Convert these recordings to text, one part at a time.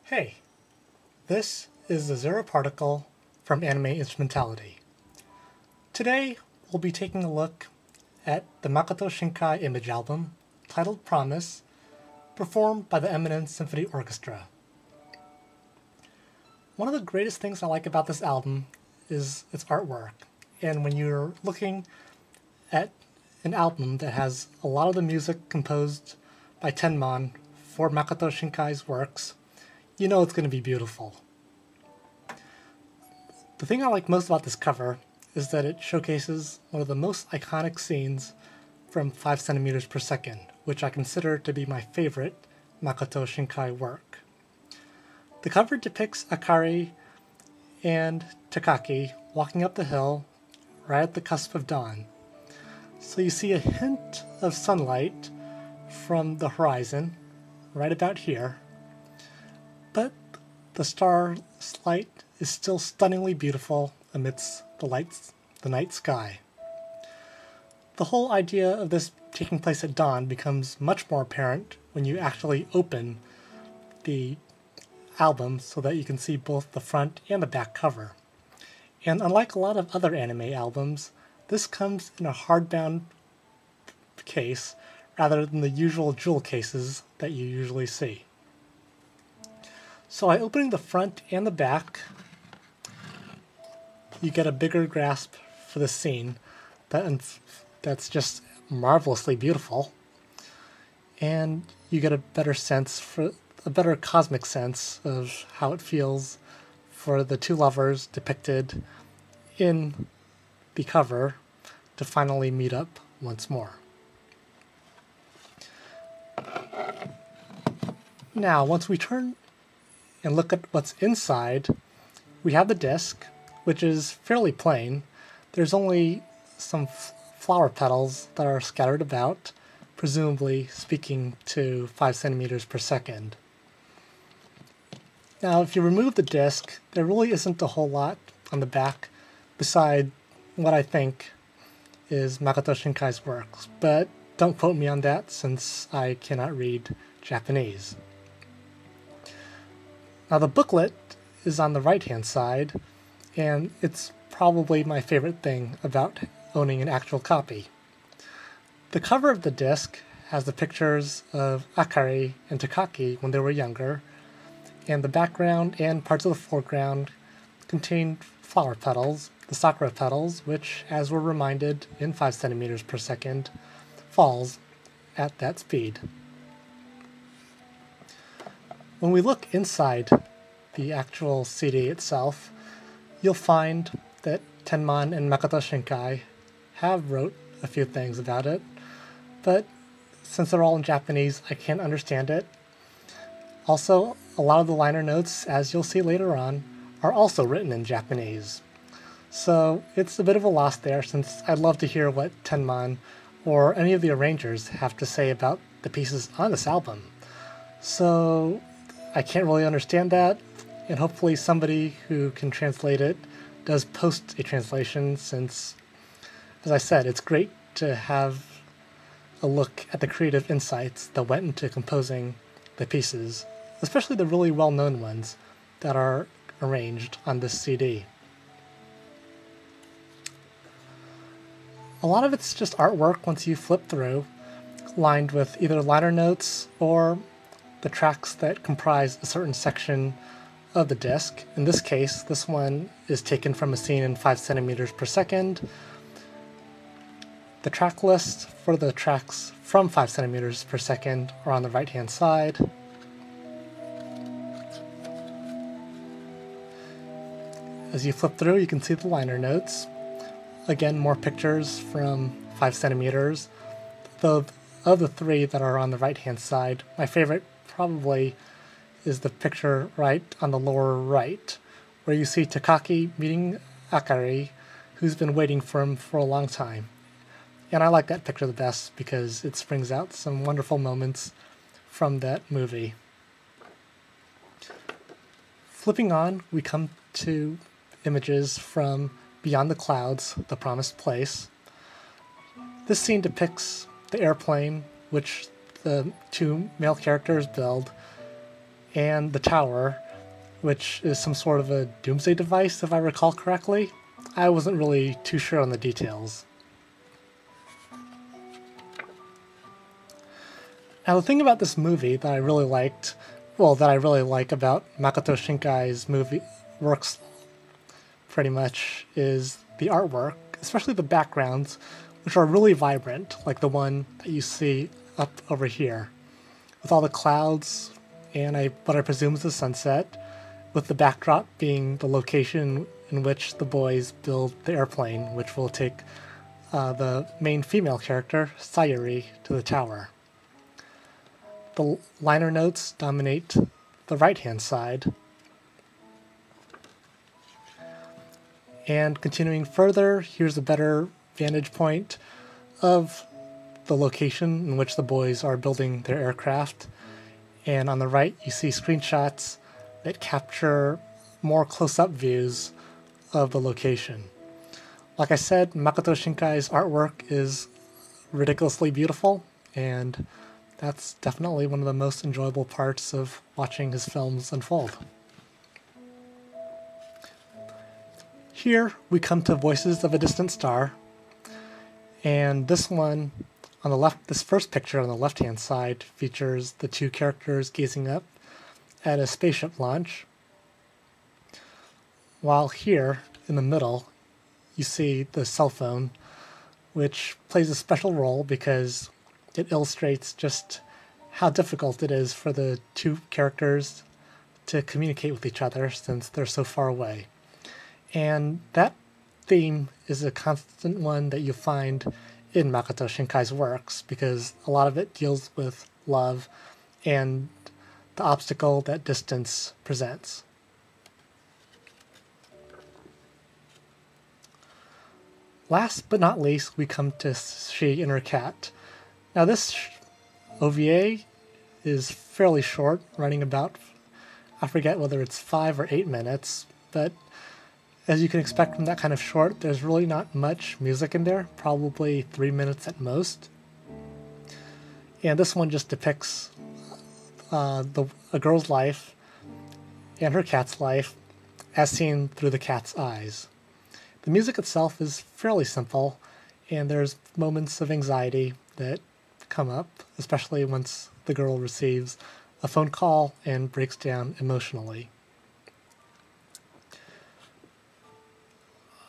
Hey, this is the Zero Particle from Anime Instrumentality. Today, we'll be taking a look at the Makoto Shinkai image album, titled Promise, performed by the Eminence Symphony Orchestra. One of the greatest things I like about this album is its artwork, and when you're looking at an album that has a lot of the music composed by Tenmon for Makoto Shinkai's works, you know it's going to be beautiful. The thing I like most about this cover is that it showcases one of the most iconic scenes from 5 centimeters per second, which I consider to be my favorite Makoto Shinkai work. The cover depicts Akari and Takaki walking up the hill right at the cusp of dawn. So you see a hint of sunlight from the horizon right about here, but the starlight is still stunningly beautiful amidst the night sky. The whole idea of this taking place at dawn becomes much more apparent when you actually open the album so that you can see both the front and the back cover. And unlike a lot of other anime albums, this comes in a hardbound case rather than the usual jewel cases that you usually see. So by opening the front and the back, you get a bigger grasp for the scene that's just marvelously beautiful, and you get a better cosmic sense of how it feels for the two lovers depicted in the cover to finally meet up once more. Now, once we turn and look at what's inside, we have the disc, which is fairly plain. There's only some flower petals that are scattered about, presumably speaking to 5 centimeters per second. Now, if you remove the disc, there really isn't a whole lot on the back beside what I think is Makoto Shinkai's works, but don't quote me on that since I cannot read Japanese. Now, the booklet is on the right-hand side, and it's probably my favorite thing about owning an actual copy. The cover of the disc has the pictures of Akari and Takaki when they were younger, and the background and parts of the foreground contain flower petals, the sakura petals, which, as we're reminded in 5 centimeters per second, falls at that speed. When we look inside the actual CD itself, you'll find that Tenmon and Makoto Shinkai have wrote a few things about it, but since they're all in Japanese, I can't understand it. Also, a lot of the liner notes, as you'll see later on, are also written in Japanese. So it's a bit of a loss there, since I'd love to hear what Tenmon or any of the arrangers have to say about the pieces on this album. So I can't really understand that, and hopefully somebody who can translate it does post a translation, since, as I said, it's great to have a look at the creative insights that went into composing the pieces, especially the really well-known ones that are arranged on this CD. A lot of it's just artwork once you flip through, lined with either liner notes or the tracks that comprise a certain section of the disc. In this case, this one is taken from a scene in 5 centimeters per second. The track lists for the tracks from 5 centimeters per second are on the right-hand side. As you flip through, you can see the liner notes. Again, more pictures from 5 centimeters. Though of the three that are on the right-hand side, my favorite probably is the picture right on the lower right, where you see Takaki meeting Akari, who's been waiting for him for a long time. And I like that picture the best because it brings out some wonderful moments from that movie. Flipping on, we come to images from Beyond the Clouds, The Promised Place. This scene depicts the airplane which the two male characters build and the tower, which is some sort of a doomsday device, if I recall correctly. I wasn't really too sure on the details. Now, the thing about this movie that I really liked, well, that I really like about Makoto Shinkai's movie works pretty much, is the artwork, especially the backgrounds, which are really vibrant, like the one that you see up over here, with all the clouds and what I presume is the sunset, with the backdrop being the location in which the boys build the airplane, which will take the main female character, Sayuri, to the tower. The liner notes dominate the right-hand side. And continuing further, here's a better vantage point of the location in which the boys are building their aircraft. And on the right, you see screenshots that capture more close-up views of the location. Like I said, Makoto Shinkai's artwork is ridiculously beautiful, and that's definitely one of the most enjoyable parts of watching his films unfold. Here we come to Voices of a Distant Star, and this one on the left, this first picture on the left-hand side features the two characters gazing up at a spaceship launch, while here in the middle you see the cell phone, which plays a special role because it illustrates just how difficult it is for the two characters to communicate with each other since they're so far away. And that theme is a constant one that you find in Makoto Shinkai's works, because a lot of it deals with love and the obstacle that distance presents. Last but not least, we come to She and Her Cat. Now this OVA is fairly short, running about, I forget whether it's 5 or 8 minutes, but as you can expect from that kind of short, there's really not much music in there, probably 3 minutes at most. And this one just depicts a girl's life and her cat's life as seen through the cat's eyes. The music itself is fairly simple, and there's moments of anxiety that come up, especially once the girl receives a phone call and breaks down emotionally.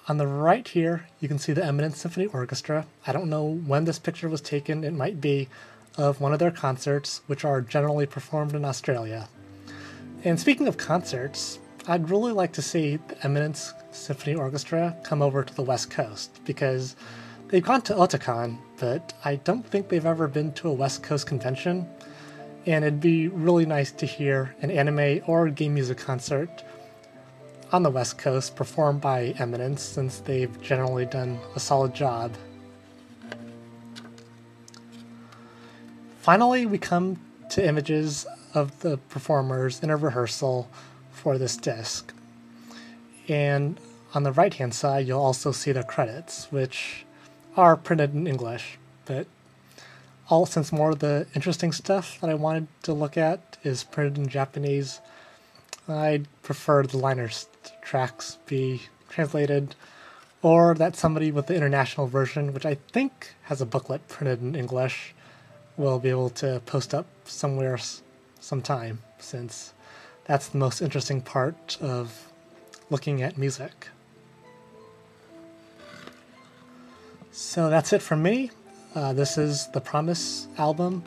On the right here, you can see the Eminence Symphony Orchestra. I don't know when this picture was taken. It might be of one of their concerts, which are generally performed in Australia. And speaking of concerts, I'd really like to see the Eminence Symphony Orchestra come over to the West Coast, because they've gone to Otakon, but I don't think they've ever been to a West Coast convention, and it'd be really nice to hear an anime or game music concert on the West Coast performed by Eminence, since they've generally done a solid job. Finally, we come to images of the performers in a rehearsal for this disc. And on the right-hand side, you'll also see the credits, which are printed in English. But since more of the interesting stuff that I wanted to look at is printed in Japanese, I'd prefer the liner tracks be translated, or that somebody with the international version, which I think has a booklet printed in English, will be able to post up somewhere sometime, since that's the most interesting part of looking at music. So that's it from me. This is the Promise album,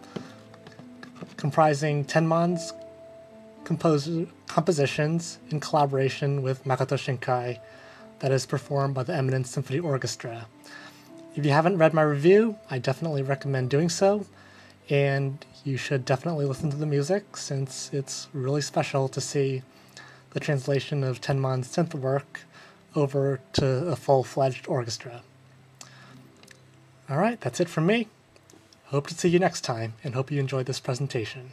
comprising Tenmon's compositions in collaboration with Makoto Shinkai, that is performed by the Eminence Symphony Orchestra. If you haven't read my review, I definitely recommend doing so, and you should definitely listen to the music, since it's really special to see the translation of Tenmon's synth work over to a full-fledged orchestra. Alright, that's it from me. Hope to see you next time, and hope you enjoyed this presentation.